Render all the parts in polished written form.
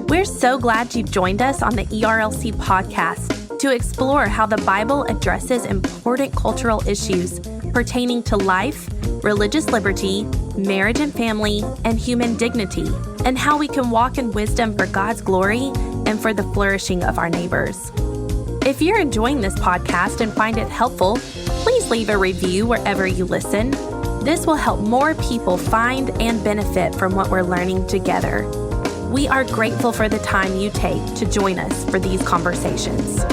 We're so glad you've joined us on the ERLC podcast to explore how the Bible addresses important cultural issues pertaining to life, religious liberty, marriage and family, and human dignity, and how we can walk in wisdom for God's glory and for the flourishing of our neighbors. If you're enjoying this podcast and find it helpful, please leave a review wherever you listen. This will help more people find and benefit from what we're learning together. We are grateful for the time you take to join us for these conversations.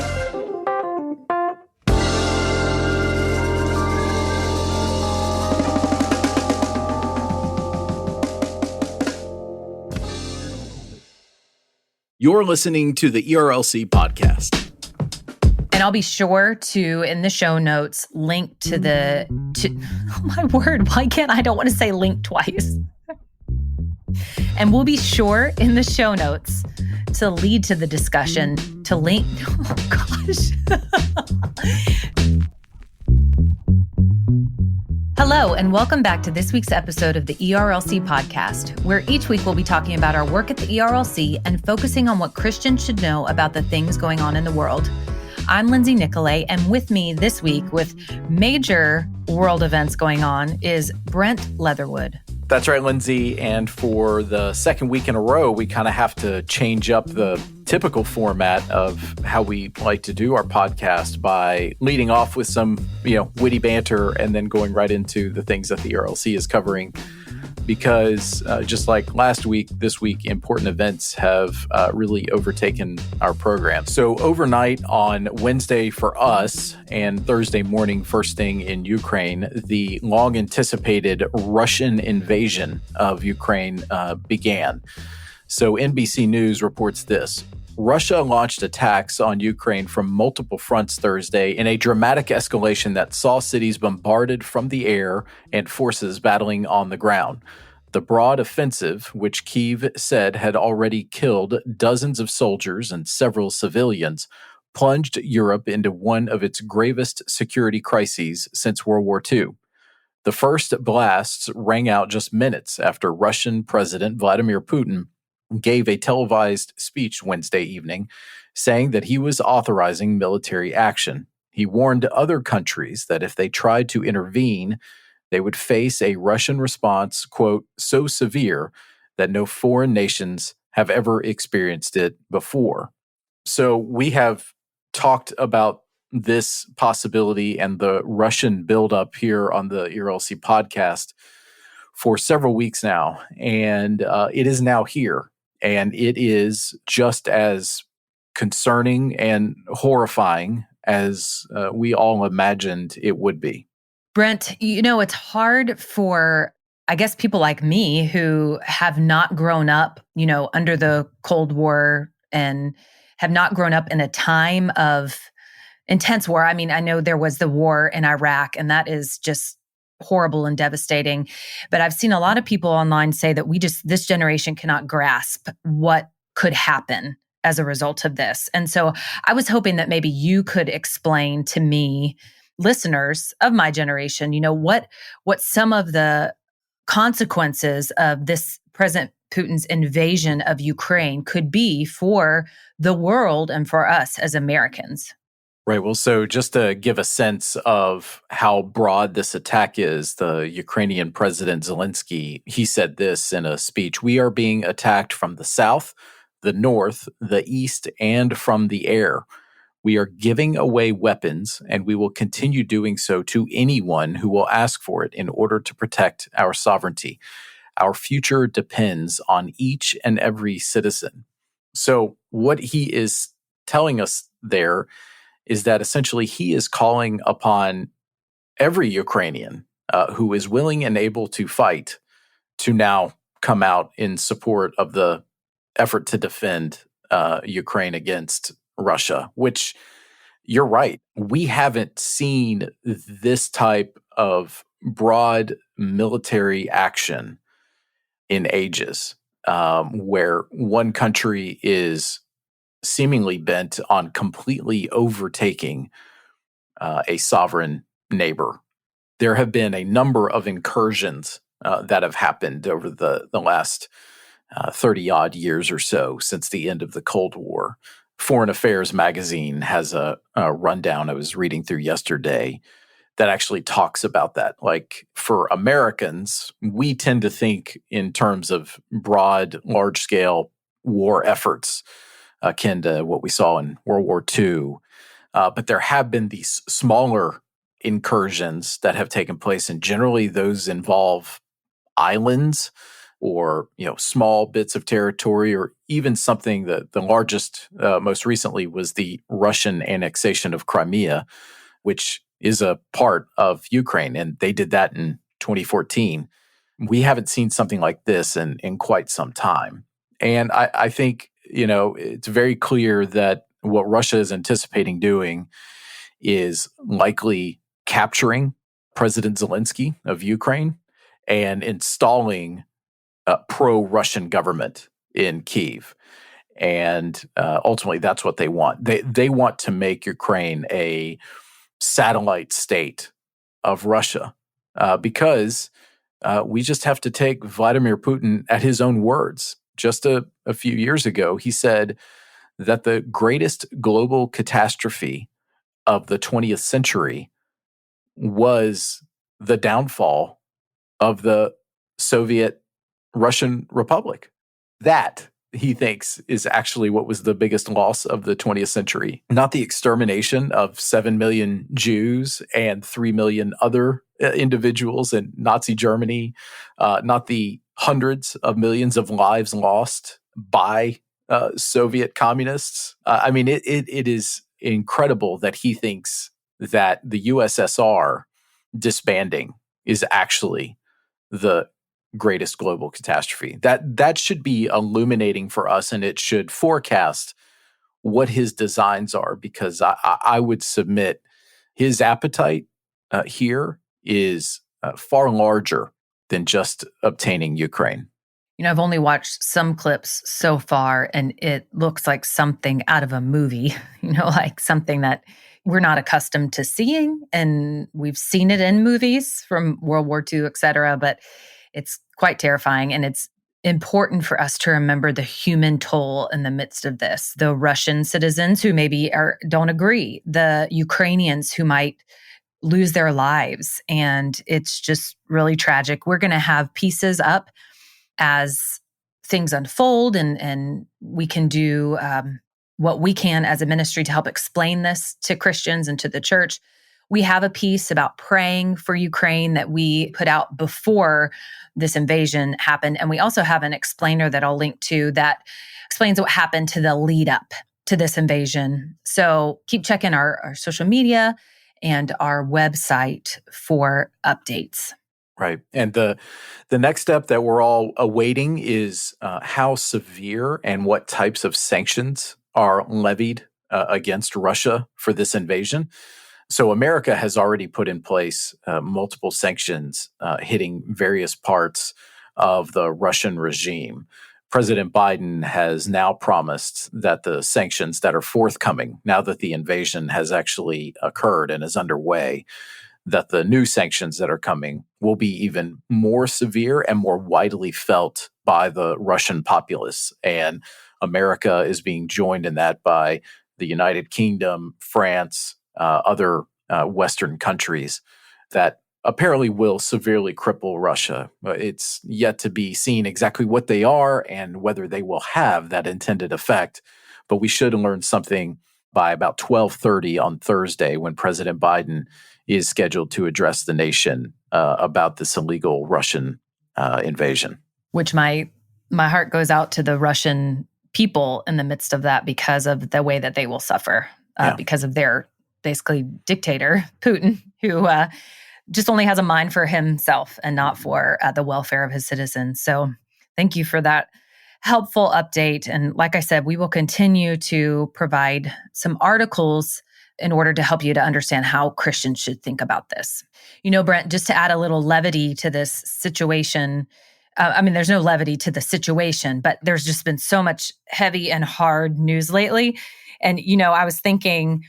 You're listening to the ERLC podcast. And I'll be sure to, in the show notes, link to oh my word, why can't I don't want to say link twice. And we'll be sure in the show notes to lead to the discussion, to link, oh gosh. Hello, and welcome back to this week's episode of the ERLC podcast, where each week we'll be talking about our work at the ERLC and focusing on what Christians should know about the things going on in the world. I'm Lindsay Nicolay, and with me this week with major world events going on is Brent Leatherwood. That's right, Lindsay. And for the second week in a row, we kind of have to change up the typical format of how we like to do our podcast by leading off with some, witty banter and then going right into the things that the ERLC is covering. Because just like last week, this week, important events have really overtaken our program. So overnight on Wednesday for us and Thursday morning, first thing in Ukraine, the long-anticipated Russian invasion of Ukraine began. So NBC News reports this. Russia launched attacks on Ukraine from multiple fronts Thursday in a dramatic escalation that saw cities bombarded from the air and forces battling on the ground. The broad offensive, which Kyiv said had already killed dozens of soldiers and several civilians, plunged Europe into one of its gravest security crises since World War II. The first blasts rang out just minutes after Russian President Vladimir Putin gave a televised speech Wednesday evening, saying that he was authorizing military action. He warned other countries that if they tried to intervene, they would face a Russian response, quote, so severe that no foreign nations have ever experienced it before. So we have talked about this possibility and the Russian buildup here on the ERLC podcast for several weeks now, and it is now here. And it is just as concerning and horrifying as we all imagined it would be. Brent, it's hard for, I guess, people like me who have not grown up, under the Cold War and have not grown up in a time of intense war. I mean, I know there was the war in Iraq, and that is just horrible and devastating. But I've seen a lot of people online say that this generation cannot grasp what could happen as a result of this. And so I was hoping that maybe you could explain to me, listeners of my generation, what some of the consequences of this President Putin's invasion of Ukraine could be for the world and for us as Americans. Right. Well, so just to give a sense of how broad this attack is, the Ukrainian President Zelensky, he said this in a speech: "We are being attacked from the south, the north, the east, and from the air. We are giving away weapons, and we will continue doing so to anyone who will ask for it in order to protect our sovereignty. Our future depends on each and every citizen." So what he is telling us there is that essentially he is calling upon every Ukrainian who is willing and able to fight to now come out in support of the effort to defend Ukraine against Russia, which you're right. We haven't seen this type of broad military action in ages, where one country is seemingly bent on completely overtaking a sovereign neighbor. There have been a number of incursions that have happened over the last 30 odd years or so since the end of the Cold War. Foreign Affairs magazine has a rundown I was reading through yesterday that actually talks about that. Like, for Americans, we tend to think in terms of broad, large-scale war efforts akin to what we saw in World War II. But there have been these smaller incursions that have taken place, and generally those involve islands or small bits of territory, or even something that the largest most recently was the Russian annexation of Crimea, which is a part of Ukraine, and they did that in 2014. We haven't seen something like this in quite some time. And I think, it's very clear that what Russia is anticipating doing is likely capturing President Zelensky of Ukraine and installing a pro-Russian government in Kyiv. And ultimately, that's what they want. They want to make Ukraine a satellite state of Russia because we just have to take Vladimir Putin at his own words. Just a few years ago, he said that the greatest global catastrophe of the 20th century was the downfall of the Soviet Russian Republic. That, he thinks, is actually what was the biggest loss of the 20th century. Not the extermination of 7 million Jews and 3 million other individuals in Nazi Germany, not the hundreds of millions of lives lost by Soviet communists. It is incredible that he thinks that the USSR disbanding is actually the greatest global catastrophe. That should be illuminating for us, and it should forecast what his designs are, because I would submit his appetite here is far larger than just obtaining Ukraine. I've only watched some clips so far, and it looks like something out of a movie, like something that we're not accustomed to seeing. And we've seen it in movies from World War II, et cetera, but it's quite terrifying. And it's important for us to remember the human toll in the midst of this. The Russian citizens who maybe don't agree, the Ukrainians who might lose their lives. And it's just really tragic. We're going to have pieces up as things unfold, and we can do what we can as a ministry to help explain this to Christians and to the church. We have a piece about praying for Ukraine that we put out before this invasion happened. And we also have an explainer that I'll link to that explains what happened to the lead up to this invasion. So keep checking our social media and our website for updates. Right. And the next step that we're all awaiting is how severe and what types of sanctions are levied against Russia for this invasion. So America has already put in place multiple sanctions hitting various parts of the Russian regime. President Biden has now promised that the sanctions that are forthcoming, now that the invasion has actually occurred and is underway, that the new sanctions that are coming will be even more severe and more widely felt by the Russian populace. And America is being joined in that by the United Kingdom, France, other Western countries that apparently will severely cripple Russia. It's yet to be seen exactly what they are and whether they will have that intended effect. But we should learn something by about 12:30 on Thursday, when President Biden is scheduled to address the nation about this illegal Russian invasion. Which my heart goes out to the Russian people in the midst of that, because of the way that they will suffer, because of their basically dictator, Putin, who just only has a mind for himself and not for the welfare of his citizens. So thank you for that helpful update. And like I said, we will continue to provide some articles in order to help you to understand how Christians should think about this. Brent, just to add a little levity to this situation, there's no levity to the situation, but there's just been so much heavy and hard news lately. And, I was thinking,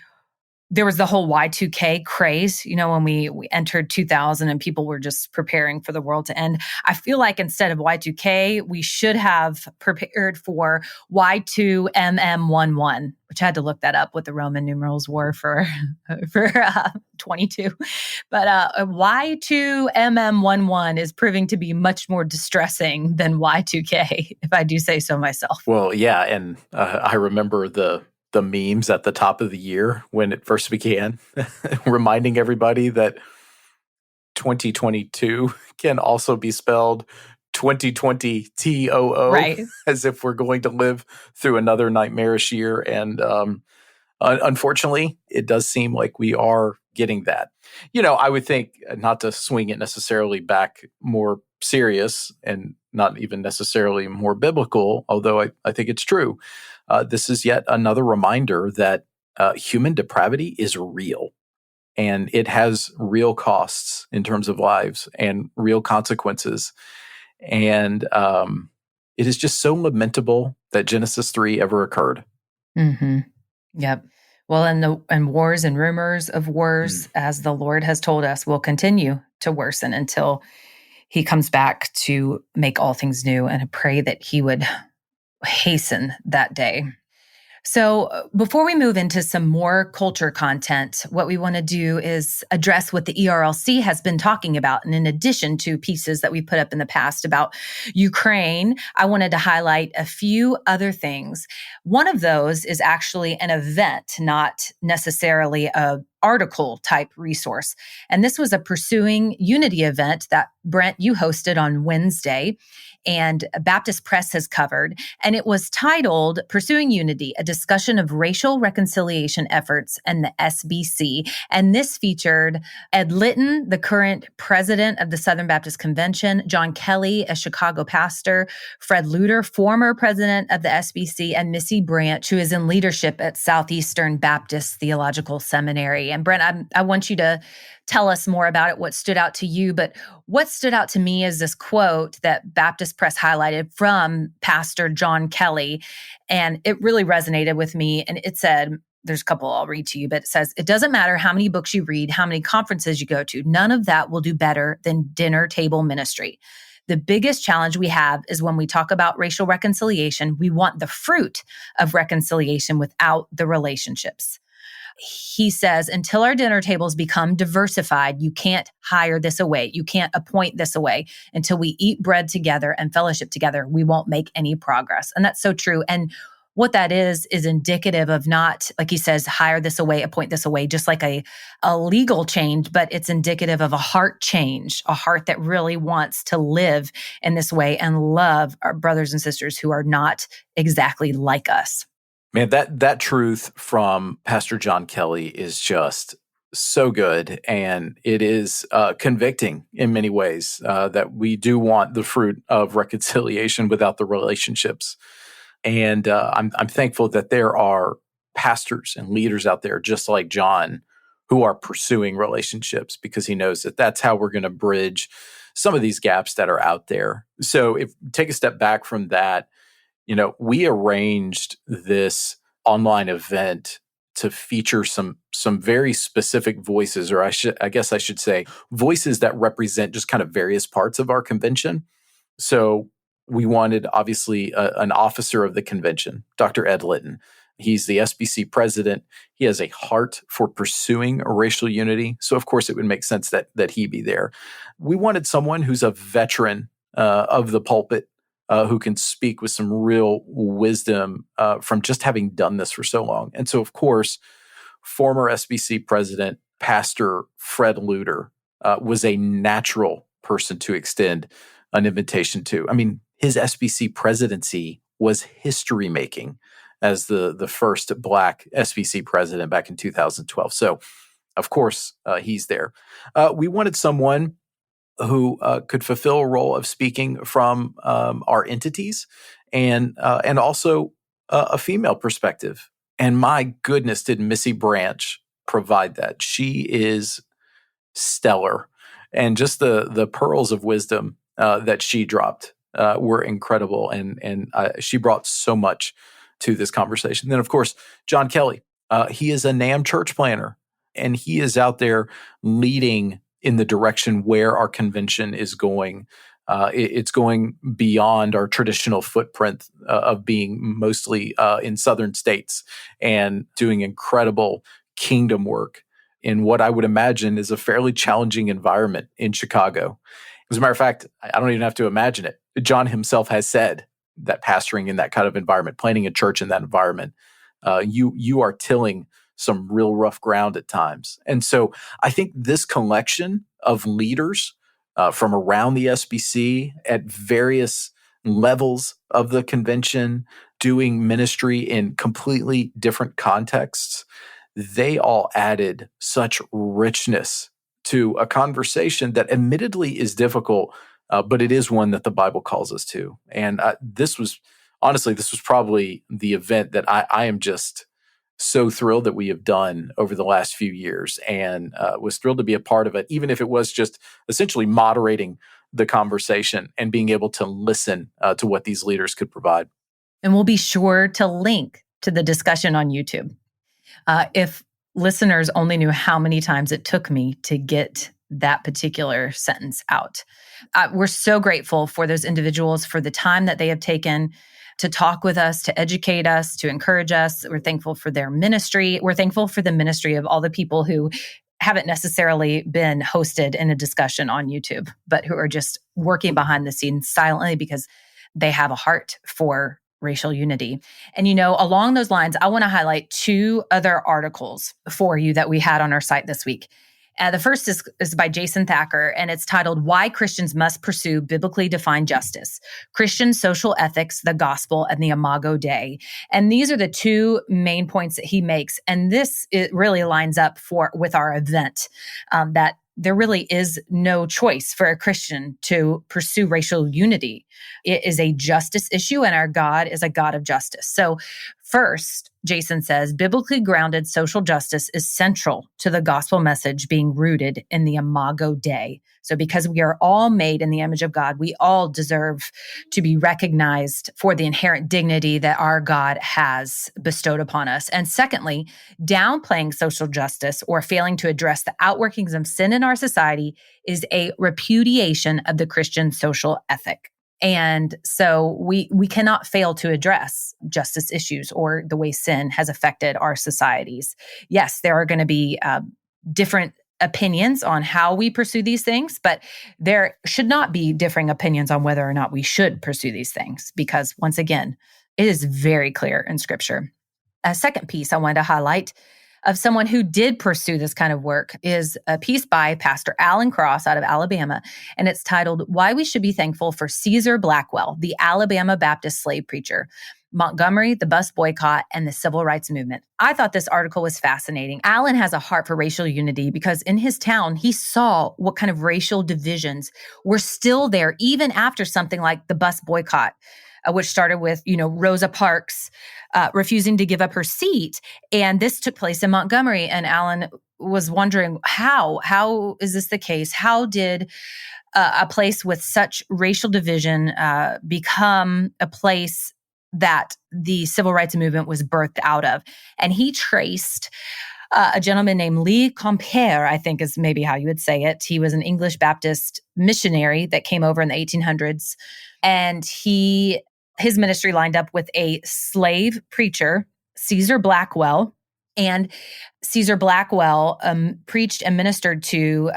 there was the whole Y2K craze, when we entered 2000 and people were just preparing for the world to end. I feel like instead of Y2K, we should have prepared for Y2MM11, which I had to look that up what the Roman numerals were for 22. But Y2MM11 is proving to be much more distressing than Y2K, if I do say so myself. Well, yeah, and I remember the memes at the top of the year when it first began, reminding everybody that 2022 can also be spelled 2020 TOO, right? As if we're going to live through another nightmarish year. And unfortunately, it does seem like we are getting that. I would think, not to swing it necessarily back more serious and not even necessarily more biblical, although I think it's true. This is yet another reminder that human depravity is real, and it has real costs in terms of lives and real consequences. And it is just so lamentable that Genesis 3 ever occurred. Mm-hmm. Yep. Well, and wars and rumors of wars, as the Lord has told us, will continue to worsen until he comes back to make all things new. And I pray that he would hasten that day. So before we move into some more culture content, what we want to do is address what the ERLC has been talking about. And in addition to pieces that we put up in the past about Ukraine, I wanted to highlight a few other things. One of those is actually an event, not necessarily a article type resource. And this was a Pursuing Unity event that Brent, you hosted on Wednesday, and Baptist Press has covered. And it was titled Pursuing Unity, a discussion of racial reconciliation efforts and the SBC. And this featured Ed Litton, the current president of the Southern Baptist Convention, John Kelly, a Chicago pastor, Fred Luter, former president of the SBC, and Missy Branch, who is in leadership at Southeastern Baptist Theological Seminary. And Brent, I want you to tell us more about it, what stood out to you. But what stood out to me is this quote that Baptist Press highlighted from Pastor John Kelly. And it really resonated with me. And it said, there's a couple I'll read to you, but it says, it doesn't matter how many books you read, how many conferences you go to, none of that will do better than dinner table ministry. The biggest challenge we have is when we talk about racial reconciliation, we want the fruit of reconciliation without the relationships. He says, until our dinner tables become diversified, you can't hire this away. You can't appoint this away. Until we eat bread together and fellowship together, we won't make any progress. And that's so true. And what that is indicative of not, like he says, hire this away, appoint this away, just like a legal change, but it's indicative of a heart change, a heart that really wants to live in this way and love our brothers and sisters who are not exactly like us. Man, that truth from Pastor John Kelly is just so good, and it is convicting in many ways that we do want the fruit of reconciliation without the relationships. And I'm thankful that there are pastors and leaders out there just like John who are pursuing relationships, because he knows that that's how we're going to bridge some of these gaps that are out there. So if take a step back from that, we arranged this online event to feature some very specific voices, or I guess I should say voices that represent just kind of various parts of our convention. So we wanted, obviously, an officer of the convention, Dr. Ed Litton. He's the SBC president. He has a heart for pursuing racial unity. So, of course, it would make sense that he be there. We wanted someone who's a veteran of the pulpit, who can speak with some real wisdom from just having done this for so long. And so, of course, former SBC president, Pastor Fred Luter, was a natural person to extend an invitation to. I mean, his SBC presidency was history-making as the first Black SBC president back in 2012. So, of course, he's there. We wanted someone who could fulfill a role of speaking from our entities and also a female perspective. And my goodness, did Missy Branch provide that. She is stellar. And just the pearls of wisdom that she dropped were incredible. And she brought so much to this conversation. Then, of course, John Kelly. He is a NAM church planner. And he is out there leading in the direction where our convention is going. It's going beyond our traditional footprint of being mostly in southern states and doing incredible kingdom work in what I would imagine is a fairly challenging environment in Chicago. As a matter of fact, I don't even have to imagine it. John himself has said that pastoring in that kind of environment, planting a church in that environment, you are tilling some real rough ground at times. And so I think this collection of leaders from around the SBC at various levels of the convention, doing ministry in completely different contexts, they all added such richness to a conversation that admittedly is difficult, but it is one that the Bible calls us to. And this was probably the event that I am just so thrilled that we have done over the last few years, and was thrilled to be a part of it, even if it was just essentially moderating the conversation and being able to listen to what these leaders could provide. And we'll be sure to link to the discussion on YouTube. If listeners only knew how many times it took me to get that particular sentence out. We're so grateful for those individuals, for the time that they have taken to talk with us, to educate us, to encourage us. We're thankful for their ministry. We're thankful for the ministry of all the people who haven't necessarily been hosted in a discussion on YouTube, but who are just working behind the scenes silently because they have a heart for racial unity. And, along those lines, I want to highlight two other articles for you that we had on our site this week. The first is by Jason Thacker, and it's titled, Why Christians Must Pursue Biblically Defined Justice, Christian Social Ethics, the Gospel, and the Imago Dei. And these are the two main points that he makes. And it really lines up with our event, that there really is no choice for a Christian to pursue racial unity. It is a justice issue, and our God is a God of justice. So first, Jason says, biblically grounded social justice is central to the gospel message being rooted in the Imago Dei. So because we are all made in the image of God, we all deserve to be recognized for the inherent dignity that our God has bestowed upon us. And secondly, downplaying social justice or failing to address the outworkings of sin in our society is a repudiation of the Christian social ethic. And so we cannot fail to address justice issues or the way sin has affected our societies. Yes, there are going to be different opinions on how we pursue these things, but there should not be differing opinions on whether or not we should pursue these things, because once again, it is very clear in Scripture. A second piece I wanted to highlight of someone who did pursue this kind of work is a piece by Pastor Alan Cross out of Alabama, and it's titled, Why We Should Be Thankful for Caesar Blackwell, the Alabama Baptist Slave Preacher, Montgomery, the Bus Boycott, and the Civil Rights Movement. I thought this article was fascinating. Alan has a heart for racial unity because in his town, he saw what kind of racial divisions were still there even after something like the Bus Boycott, which started with, Rosa Parks refusing to give up her seat. And this took place in Montgomery. And Alan was wondering, how is this the case? How did a place with such racial division become a place that the civil rights movement was birthed out of? And he traced a gentleman named Lee Compere, I think is maybe how you would say it. He was an English Baptist missionary that came over in the 1800s. And his ministry lined up with a slave preacher, Caesar Blackwell. And Caesar Blackwell preached and ministered to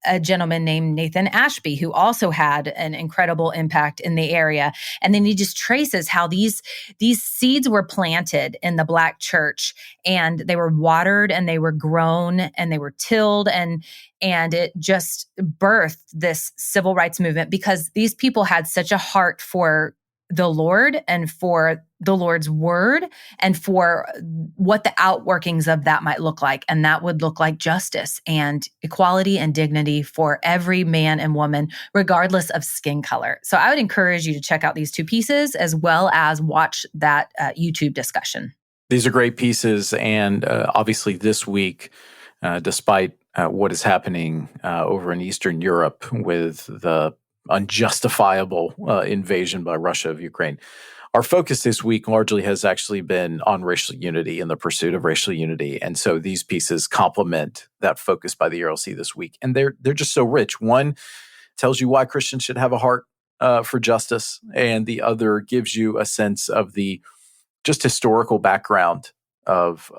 a gentleman named Nathan Ashby, who also had an incredible impact in the area. And then he just traces how these seeds were planted in the Black church, and they were watered and they were grown and they were tilled, and it just birthed this civil rights movement because these people had such a heart for the Lord and for the Lord's word and for what the outworkings of that might look like. And that would look like justice and equality and dignity for every man and woman, regardless of skin color. So I would encourage you to check out these two pieces as well as watch that YouTube discussion. These are great pieces. And obviously this week, despite what is happening over in Eastern Europe with the unjustifiable invasion by Russia of Ukraine, Our focus this week largely has actually been on racial unity and the pursuit of racial unity. And so these pieces complement that focus by the ERLC this week. And they're just so rich. One tells you why Christians should have a heart for justice, and the other gives you a sense of the just historical background of,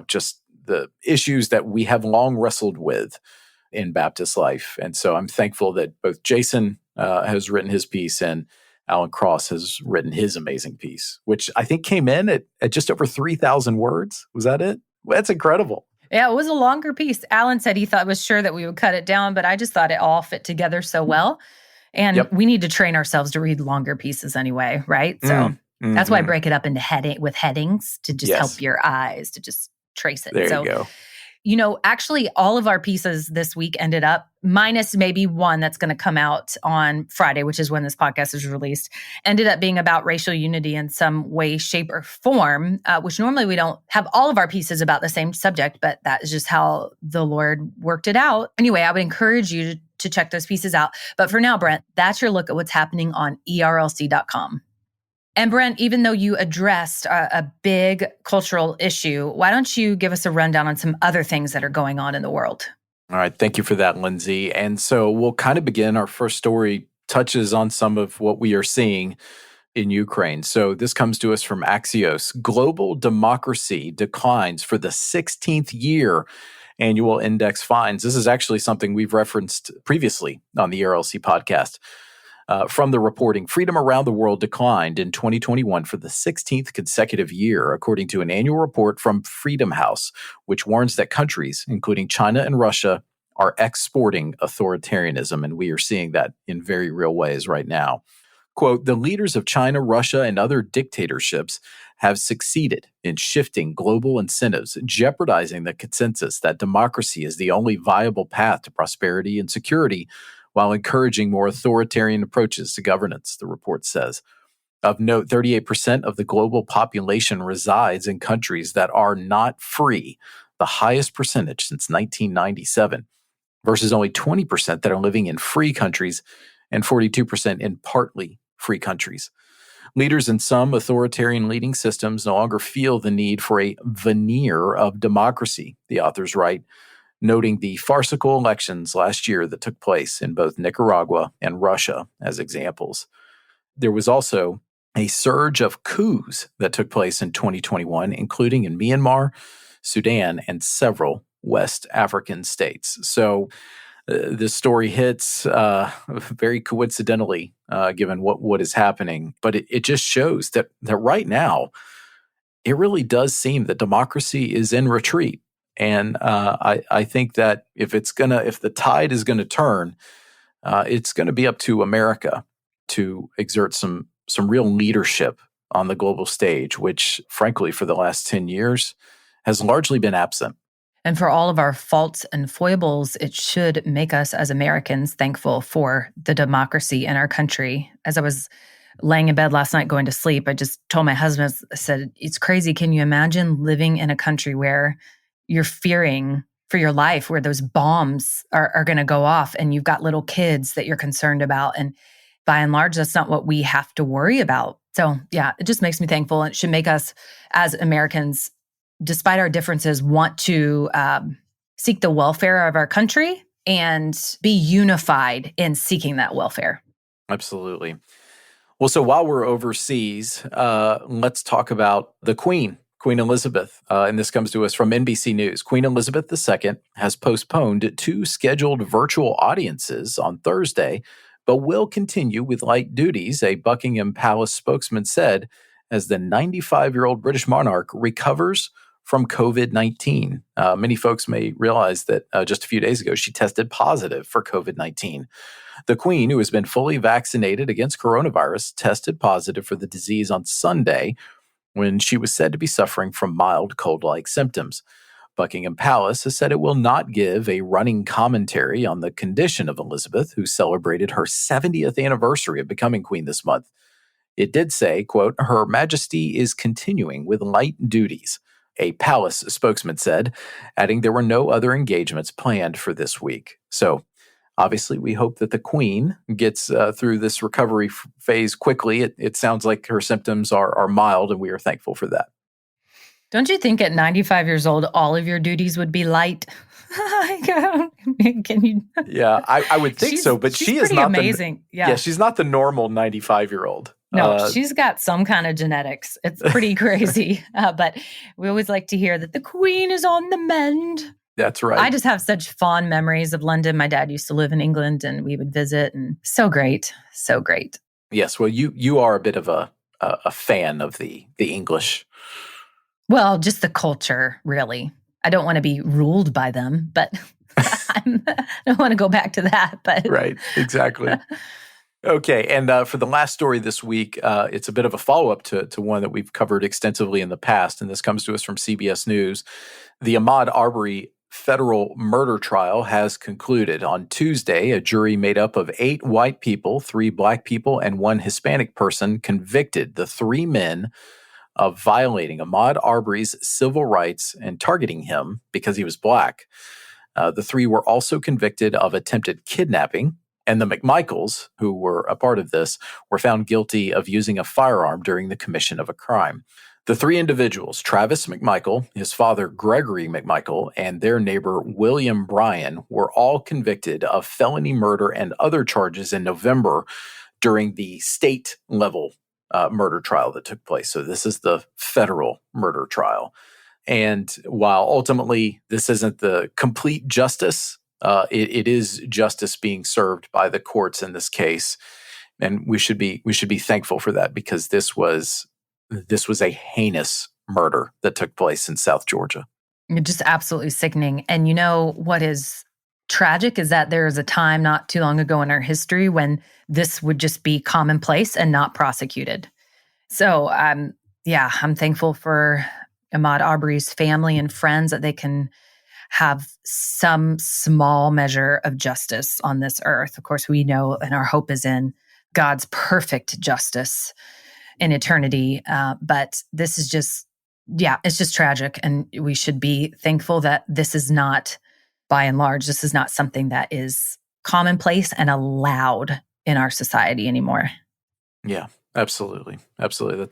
just the issues that we have long wrestled with in Baptist life. And so I'm thankful that both Jason has written his piece and Alan Cross has written his amazing piece, which I think came in at just over 3,000 words. Was that it? That's incredible. Yeah, it was a longer piece. Alan said he was sure that we would cut it down, but I just thought it all fit together so well. And we need to train ourselves to read longer pieces anyway, right? So that's why I break it up into headings to just help your eyes to just trace it. There you go. Actually, all of our pieces this week ended up, minus maybe one that's going to come out on Friday, which is when this podcast is released, ended up being about racial unity in some way, shape, or form, which normally we don't have all of our pieces about the same subject, but that is just how the Lord worked it out. Anyway, I would encourage you to check those pieces out. But for now, Brent, that's your look at what's happening on ERLC.com. And Brent, even though you addressed a big cultural issue, why don't you give us a rundown on some other things that are going on in the world? All right. Thank you for that, Lindsay. And so we'll kind of begin. Our first story touches on some of what we are seeing in Ukraine. So this comes to us from Axios. Global democracy declines for the 16th year. Annual index finds. This is actually something we've referenced previously on the ERLC podcast. From the reporting, freedom around the world declined in 2021 for the 16th consecutive year, according to an annual report from Freedom House, which warns that countries, including China and Russia, are exporting authoritarianism, and we are seeing that in very real ways right now. Quote, the leaders of China, Russia, and other dictatorships have succeeded in shifting global incentives, jeopardizing the consensus that democracy is the only viable path to prosperity and security, while encouraging more authoritarian approaches to governance, the report says. Of note, 38% of the global population resides in countries that are not free, the highest percentage since 1997, versus only 20% that are living in free countries and 42% in partly free countries. Leaders in some authoritarian leading systems no longer feel the need for a veneer of democracy, the authors write, noting the farcical elections last year that took place in both Nicaragua and Russia as examples. There was also a surge of coups that took place in 2021, including in Myanmar, Sudan, and several West African states. So this story hits very coincidentally, given what is happening. But it just shows that right now, it really does seem that democracy is in retreat. And I think that if the tide is gonna turn, it's gonna be up to America to exert some real leadership on the global stage, which, frankly, for the last 10 years has largely been absent. And for all of our faults and foibles, it should make us as Americans thankful for the democracy in our country. As I was laying in bed last night going to sleep, I just told my husband, I said, it's crazy. Can you imagine living in a country where you're fearing for your life, where those bombs are going to go off and you've got little kids that you're concerned about? And by and large, that's not what we have to worry about. So yeah, it just makes me thankful. And it should make us as Americans, despite our differences, want to seek the welfare of our country and be unified in seeking that welfare. Absolutely. Well, so while we're overseas, let's talk about the Queen Elizabeth. And this comes to us from NBC News. Queen Elizabeth II has postponed 2 scheduled virtual audiences on Thursday, but will continue with light duties, a Buckingham Palace spokesman said, as the 95-year-old British monarch recovers from COVID-19. Many folks may realize that just a few days ago, she tested positive for COVID-19. The Queen, who has been fully vaccinated against coronavirus, tested positive for the disease on Sunday when she was said to be suffering from mild cold-like symptoms. Buckingham Palace has said it will not give a running commentary on the condition of Elizabeth, who celebrated her 70th anniversary of becoming queen this month. It did say, quote, Her Majesty is continuing with light duties, a palace spokesman said, adding there were no other engagements planned for this week. So Obviously, we hope that the Queen gets through this recovery phase quickly. It sounds like her symptoms are mild, and we are thankful for that. Don't you think at 95 years old, all of your duties would be light? Can you? Yeah, I would think so, but she is not amazing. She's not the normal 95-year-old. No, she's got some kind of genetics. It's pretty crazy. But we always like to hear that the Queen is on the mend. That's right. I just have such fond memories of London. My dad used to live in England, and we would visit, and so great, so great. Yes, well, you are a bit of a fan of the English. Well, just the culture, really. I don't want to be ruled by them, but I don't want to go back to that. But right, exactly. Okay, and for the last story this week, it's a bit of a follow-up to one that we've covered extensively in the past, and this comes to us from CBS News. The Ahmaud Arbery federal murder trial has concluded. On Tuesday, a jury made up of 8 white people, 3 black people, and 1 Hispanic person convicted the 3 men of violating Ahmaud Arbery's civil rights and targeting him because he was black. The 3 were also convicted of attempted kidnapping, and the McMichaels, who were a part of this, were found guilty of using a firearm during the commission of a crime. The 3 individuals, Travis McMichael, his father Gregory McMichael, and their neighbor William Bryan, were all convicted of felony murder and other charges in November during the state-level murder trial that took place. So this is the federal murder trial. And while ultimately this isn't the complete justice, it is justice being served by the courts in this case. And we should be thankful for that, because this was a heinous murder that took place in South Georgia. Just absolutely sickening. And you know what is tragic is that there is a time not too long ago in our history when this would just be commonplace and not prosecuted. So, I'm thankful for Ahmaud Arbery's family and friends that they can have some small measure of justice on this earth. Of course, we know, and our hope is in God's perfect justice in eternity. But this is just, it's just tragic. And we should be thankful that this is not, by and large, this is not something that is commonplace and allowed in our society anymore. Yeah, absolutely. Absolutely.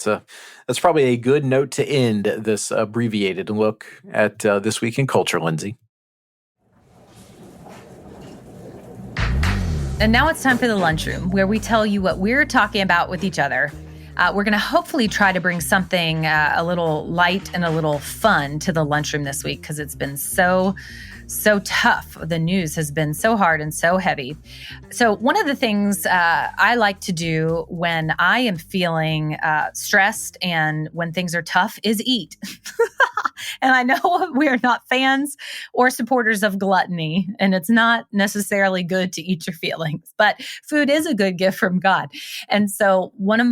That's probably a good note to end this abbreviated look at This Week in Culture, Lindsay. And now it's time for the Lunchroom, where we tell you what we're talking about with each other. We're going to hopefully try to bring something a little light and a little fun to the Lunchroom this week, because it's been so tough. The news has been so hard and so heavy. So one of the things I like to do when I am feeling stressed and when things are tough is eat. And I know we are not fans or supporters of gluttony, and it's not necessarily good to eat your feelings, but food is a good gift from God. And so I'm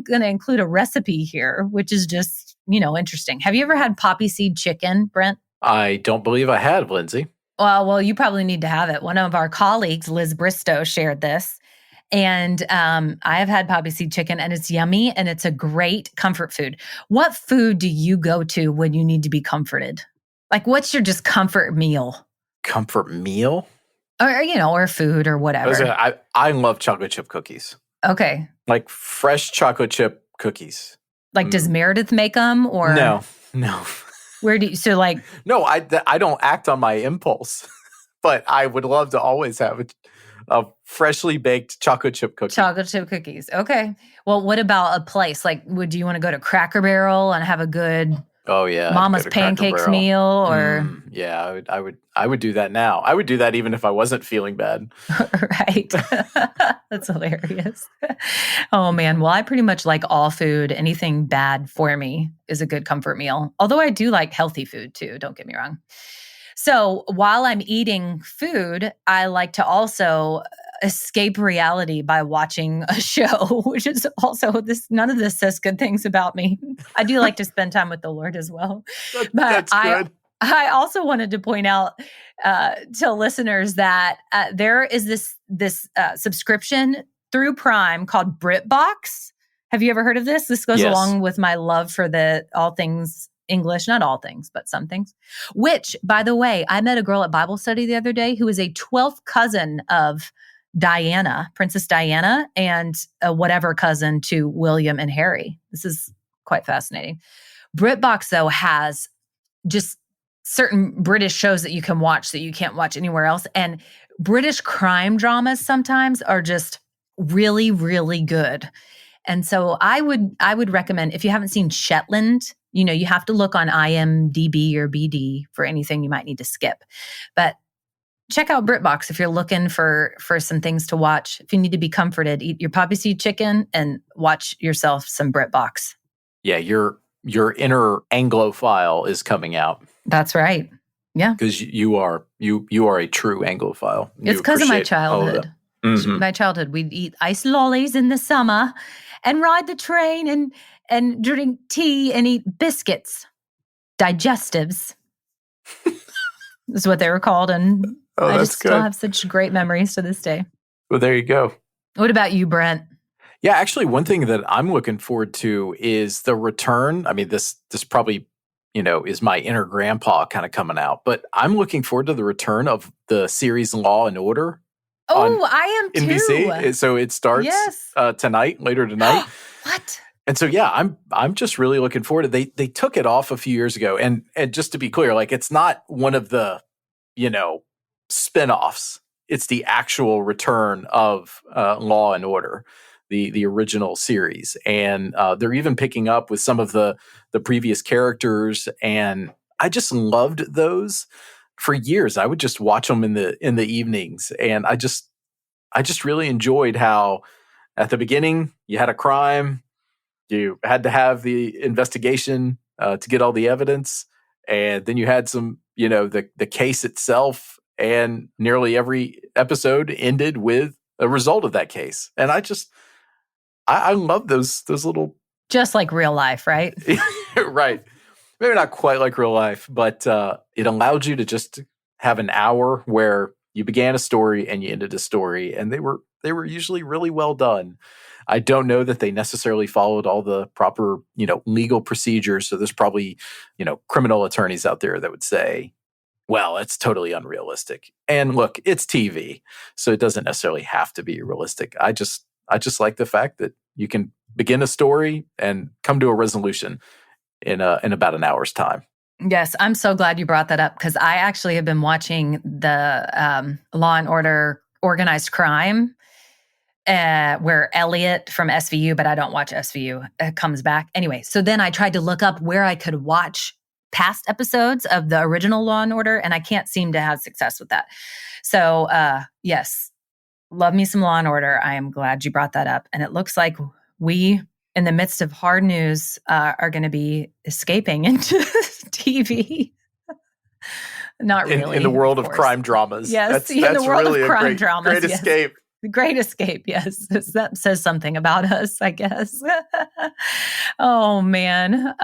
going to include a recipe here, which is just, interesting. Have you ever had poppy seed chicken, Brent? I don't believe I had, Lindsay. Well, you probably need to have it. One of our colleagues, Liz Bristow, shared this. And I have had poppy seed chicken, and it's yummy, and it's a great comfort food. What food do you go to when you need to be comforted? Like, what's your just comfort meal? Comfort meal? Or food or whatever. I love chocolate chip cookies. Okay. Like fresh chocolate chip cookies. Like, does Meredith make them or? No. Where do you, No, I don't act on my impulse, but I would love to always have a freshly baked chocolate chip cookie. Chocolate chip cookies. Okay. Well, what about a place? Like, would you want to go to Cracker Barrel and have a good Mama's Pancakes meal? Or yeah, I would do that now. I would do that even if I wasn't feeling bad. Right. That's hilarious. Oh man. Well, I pretty much like all food. Anything bad for me is a good comfort meal. Although I do like healthy food too. Don't get me wrong. So while I'm eating food, I like to also escape reality by watching a show, which is also none of this says good things about me. I do like to spend time with the Lord as well. That's good. I also wanted to point out to listeners that there is this subscription through Prime called BritBox. Have you ever heard of this? This goes along with my love for all things English, not all things, but some things. Which, by the way, I met a girl at Bible study the other day who is a 12th cousin of Diana, Princess Diana, and a whatever cousin to William and Harry. This is quite fascinating. BritBox, though, has just certain British shows that you can watch that you can't watch anywhere else. And British crime dramas sometimes are just really, really good. And so I would recommend, if you haven't seen Shetland, you have to look on IMDb or BD for anything you might need to skip. But check out BritBox if you're looking for some things to watch. If you need to be comforted, eat your poppy seed chicken and watch yourself some BritBox. Yeah, your inner Anglophile is coming out. That's right. Yeah. Because you are a true Anglophile. It's because of my childhood. Mm-hmm. My childhood, we'd eat ice lollies in the summer and ride the train and drink tea and eat biscuits. Digestives is what they were called. And I just still have such great memories to this day. Well, there you go. What about you, Brent? Yeah, actually, one thing that I'm looking forward to is the return. I mean, this probably, is my inner grandpa kind of coming out. But I'm looking forward to the return of the series Law and Order. Oh, I am too. NBC. So it starts later tonight. What? And so, yeah, I'm just really looking forward to it. They took it off a few years ago. And just to be clear, like, it's not one of the, spinoffs. It's the actual return of Law and Order, the original series. And they're even picking up with some of the previous characters. And I just loved those. For years, I would just watch them in the evenings, and I just really enjoyed how at the beginning you had a crime, you had to have the investigation to get all the evidence, and then you had some, the case itself, and nearly every episode ended with a result of that case, and I love those little, just like real life, right? Right. Maybe not quite like real life, but it allowed you to just have an hour where you began a story and you ended a story, and they were usually really well done. I don't know that they necessarily followed all the proper, legal procedures. So there's probably, criminal attorneys out there that would say, well, it's totally unrealistic. And look, it's TV, so it doesn't necessarily have to be realistic. I just like the fact that you can begin a story and come to a resolution in about an hour's time. Yes, I'm so glad you brought that up, because I actually have been watching the Law and Order Organized Crime, where Elliot from SVU, but I don't watch SVU, comes back. Anyway, so then I tried to look up where I could watch past episodes of the original Law and Order, and I can't seem to have success with that. So yes, love me some Law and Order. I am glad you brought that up. And it looks like we, in the midst of hard news, are going to be escaping into TV. Not really. In the world of crime dramas. Yes, that's the world really of crime a dramas. Great escape. The great escape, yes. That says something about us, I guess. Oh, man.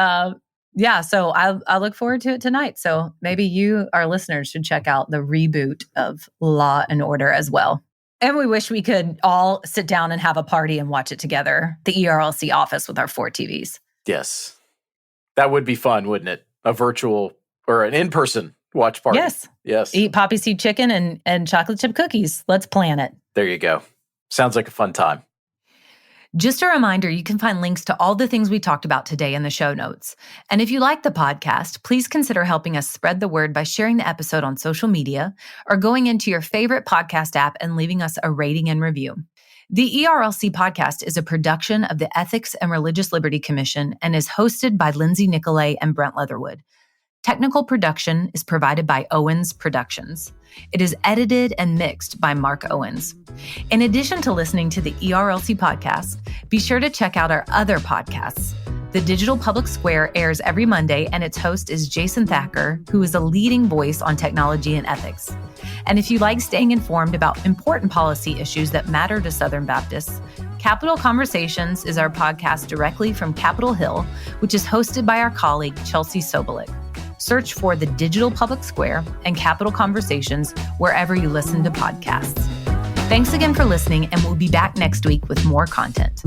Yeah, so I look forward to it tonight. So maybe you, our listeners, should check out the reboot of Law and Order as well. And we wish we could all sit down and have a party and watch it together. The ERLC office with our 4 TVs. Yes. That would be fun, wouldn't it? A virtual or an in-person watch party. Yes. Eat poppy seed chicken and chocolate chip cookies. Let's plan it. There you go. Sounds like a fun time. Just a reminder, you can find links to all the things we talked about today in the show notes. And if you like the podcast, please consider helping us spread the word by sharing the episode on social media or going into your favorite podcast app and leaving us a rating and review. The ERLC podcast is a production of the Ethics and Religious Liberty Commission and is hosted by Lindsay Nicolay and Brent Leatherwood. Technical production is provided by Owens Productions. It is edited and mixed by Mark Owens. In addition to listening to the ERLC podcast, be sure to check out our other podcasts. The Digital Public Square airs every Monday, and its host is Jason Thacker, who is a leading voice on technology and ethics. And if you like staying informed about important policy issues that matter to Southern Baptists, Capitol Conversations is our podcast directly from Capitol Hill, which is hosted by our colleague, Chelsea Sobolik. Search for the Digital Public Square and Capitol Conversations wherever you listen to podcasts. Thanks again for listening, and we'll be back next week with more content.